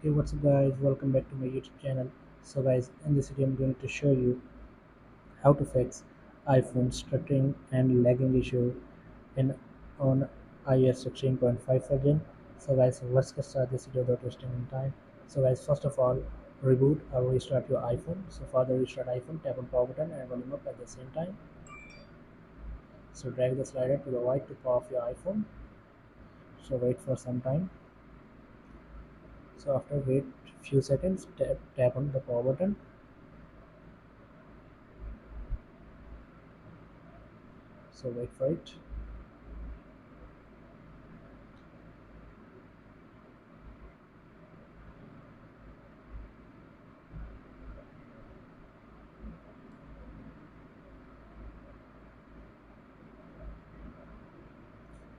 Hey, what's up guys, welcome back to my YouTube channel. So guys, in this video I'm going to show you how to fix iPhone stuttering and lagging issue in on iOS 16.5 version. So guys, let's get started this video without wasting any time. So guys, first of all, reboot or restart your iPhone. So for the restart iPhone, tap on power button and volume up at the same time. So drag the slider to the right to power off your iPhone. So wait for some time. So after wait few seconds, tap on the power button. So wait for it.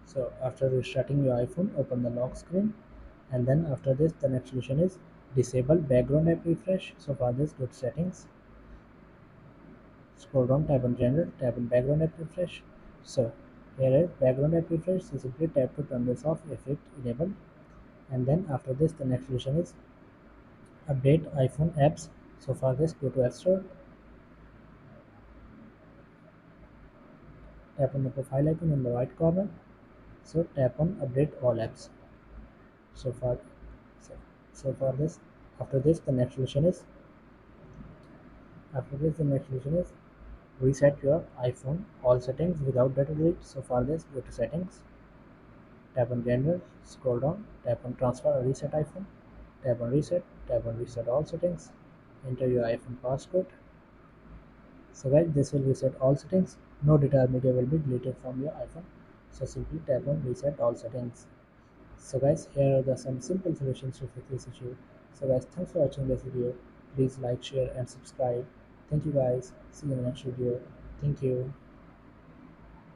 So after restarting your iPhone, open the lock screen, and then after this the next solution is disable background app refresh. So for this, go to settings, scroll down, tap on general, tap on background app refresh. So here is background app refresh. So simply tap to turn this off if it enabled, and then after this the next solution is update iPhone apps. So for this, go to App Store, tap on the profile icon in the right corner. So tap on update all apps. So for so, so for this, after this the next solution is After this, the next solution is reset your iPhone all settings without data delete. So for this, go to settings, tap on general, scroll down, tap on transfer or reset iPhone, tap on reset all settings, enter your iPhone passcode. So guys, this will reset all settings. No data or media will be deleted from your iPhone. So simply tap on reset all settings. So guys, here are some simple solutions to fix this issue. So guys, thanks for watching this video. Please like, share and subscribe. Thank you guys. See you in the next video. Thank you.